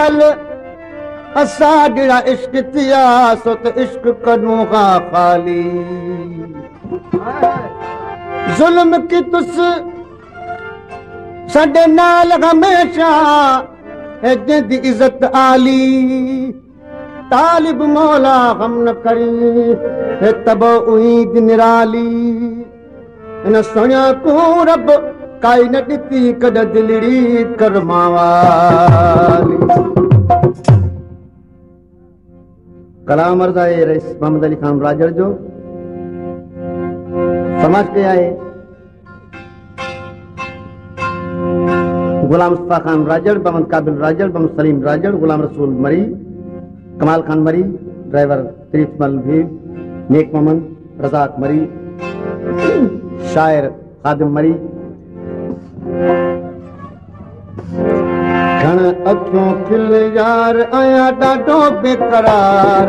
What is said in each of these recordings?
हाल असां जहिड़ा इश्क थिया सो त इश्क करूं खां खाली ज़ुल्म की तुस सॾे नाल हमेशा जंहिंजी इज़त आली तालिब मौला हम न करी हे तब उहीद निराली हिन सोनिया तूं रब काई न ॾिठी कॾहिं दिलड़ी करमावाली कलाम अर्ज़ आहे रईस मोहम्मद अली खान राजड़ जो समाज पे आहे गुलाम मुस्तफा खान राजड़, मोहम्मद काबिल राजड़, मोहम्मद सलीम राजड़, गुलाम रसूल मरी, कमाल खान मरी, ड्राइवर त्रिशमल भील, नेक मोहम्मद रजाक मरी, शायर खादिम मरी। घण अखियों खिल यार आया ॾाढो बेकरार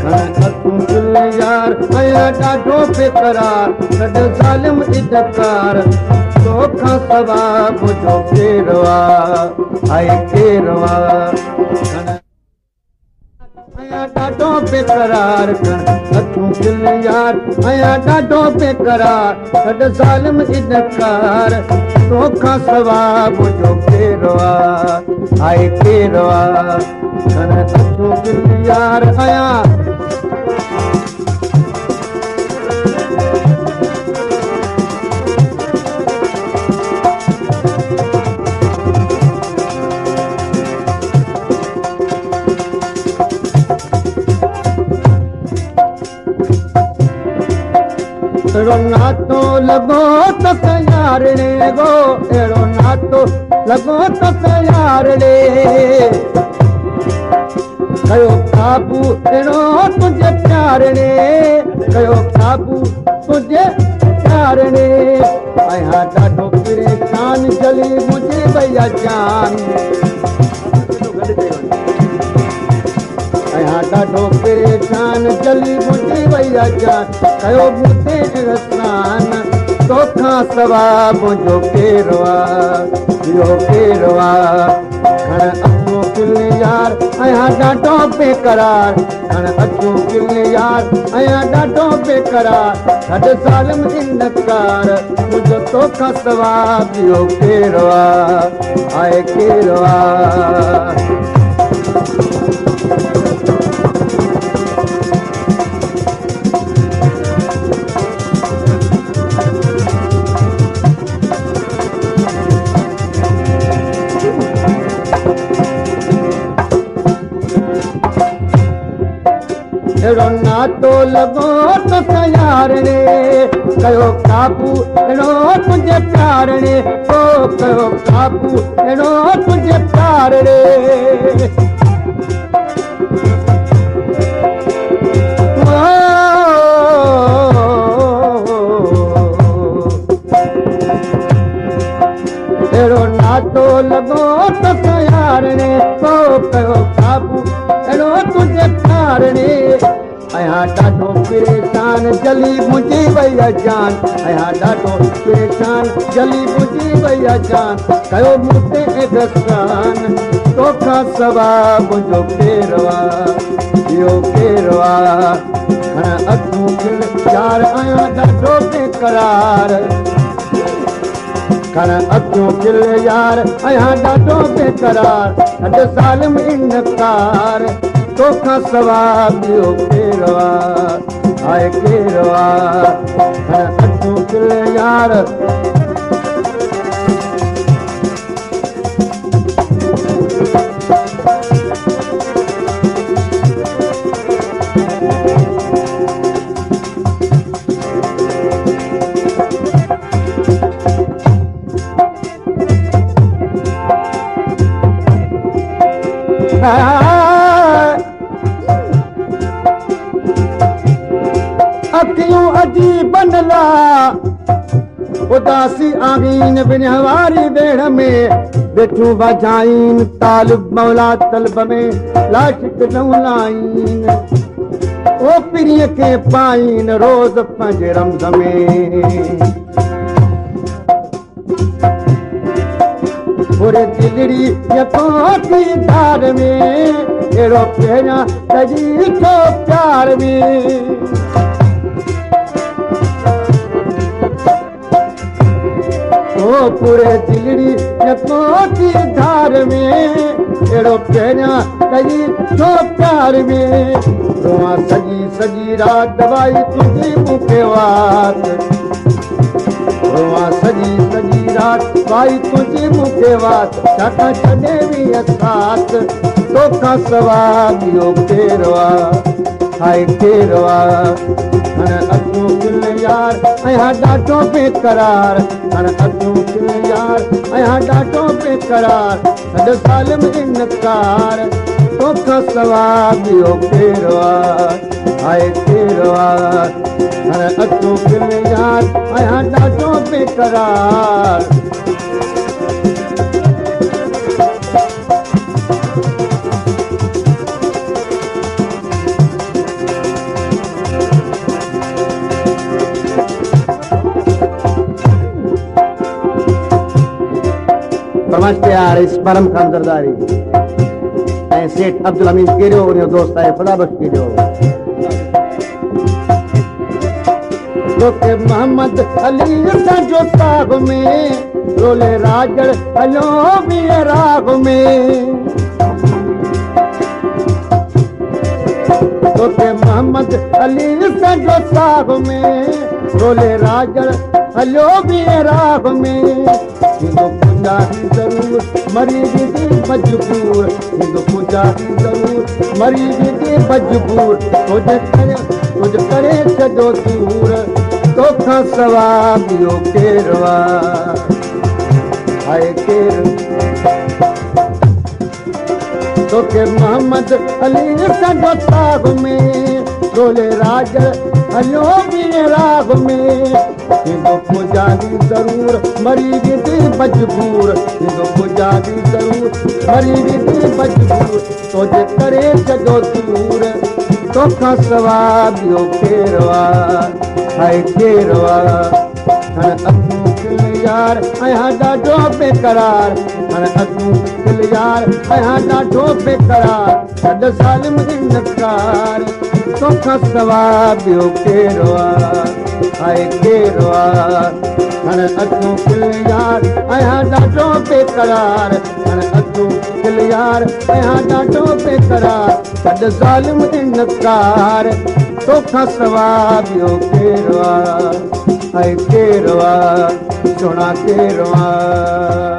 घण अखियों खिल यार आया ॾाढो बेकरार कॾहिं ज़ालिम इदकार तोखां सवा मुंहिंजो केरु आहे केरु आहे आया ॾाढो बेकरार अखियूं खिल यार आया ॾाढो बेकरार कॾहिं ज़ालिम इनकार तोखां सवा मुंहिंजो केरु आहे केरु आहे अखियूं खिल यार आया अहिड़ो नातो लॻो त तयारणे गो अहिड़ो नातो लॻो त तयारणे कयो काबू अहिड़ो तुंहिंजे प्यारणे कयो काबू तुंहिंजे प्यारणे आहियां ॾाढो परेशान जली मुंहिंजी भैया जान आहियां ॾाढो परेशान जली मुंहिंजी भैया जान कयो मूंखे एहसान तोखां सवा मुंहिंजो केरु आहे इहो केरु आहे घण अखियूं खिल यार आहियां ॾाढो बेकरार घण अखियूं खिल यार आहियां ॾाढो बेकरार छॾ ज़ालिम इनकार मुंहिंजो तोखां सवा इहो केरु आहे केरु आहे अहिड़ो नातो लॻो त तयारणे कयो काबू अहिड़ो तुंहिंजे प्यारणे ओ कयो काबू अहिड़ो तुंहिंजे प्यारणे अहिड़ो नातो लॻो त तयारणे ओ कयो काबू अहिड़ो तुंहिंजे प्यारणे आहियां ॾाढो परेशान जली मुंहिंजी भैया जान आहियां ॾाढो परेशान जली मुंहिंजी भैया जान कयो मूंखे एहसान तोखां सवा मुंहिंजो केरु आहे इहो केरु आहे घण अखियूं खिल यार आहियां ॾाढो बेकरार घण अखियूं खिल यार आहियां ॾाढो बेकरार अॼु ज़ालिम इनकार तोखां सवा ॿियो केरु आहे केरु आहे घण अखियूं खिल यार अखियूं अजीबन ला उदासी आगीन बिनहवारी बेड़ में बेठूं बजाइन तालिब मौला तलब में लाशिक नौलाइन ओ पिरीअ खे पाइन रोज़ पंहिंजे रमज़ में पूरे दिलड़ी यथोटी धार में एड़ो पहिरियां लॻी थो प्यार में ओ पूरे दिलड़ी यथोटी धार में एड़ो पहिरियां लॻी थो प्यार में रोआ सॼी सॼी राति दवाई तुंहिंजी मूंखे वात रोआ सॼी सॼी राति भाई तुंहिंजी मूंखे वात छाकाणि छॾे बि साथ तोखां सवाइ ॿियो केरु आहे हाय केरु आहे हाणे अचूं खिल यार ऐं ॾाढो बेक़रार हाणे अचूं खिल यार ऐं ॾाढो बेक़रार सॼो साल में इनकार तोखां सवाइ ॿियो केरु आहे हाय केरु आहे हाणे अचूं खिल यार ऐं ॾाढो बेक़रार नमस्ते यार इस परम खान जरदारी ऐं सेठ अब्दुल हमीद केरियो उन जो दोस्त आहे खुदा बख्श केरियो तोखे मोहम्मद अली सां जो साग में रोले राजड़ हलो बि राग में तोखे मोहम्मद अली सां जो साग में रोले राजड़ हलो बि राग में ज़रूर मरी बि मजबूर ज़रूर मरी बि मजबूर कुझु करे छॾो दूर तोखां सवाइ ॿियो केरु आहे हाय केरु तोखे मोहम्मद अली सां साग में रोले राज हलो बि राग में पुजारी ज़रूर मरी बि मजबूर पुजारी ज़रूर मरी बि मजबूर तोजे करे छॾो दूर तोखां सवाइ ॿियो केरु आहे हाय केरु आहे हाणे अचूं खिल यार ऐं ॾाढो बेक़रार हाणे अचूं खिल यार ऐं ॾाढो बेक़रार सॼो साल में इनकार तोखां सवाइ ॿियो केरु आहे हाय केरु आहे हाणे अचूं खिल यार ऐं ॾाढो बेक़रार हाणे अचूं खिल यार ऐं ॾाढो बेक़रार सॼो ज़ालिम इनकार तोखां सवाइ ॿियो केरु आहे हाय केरु आहे सुहिणा केरु आहे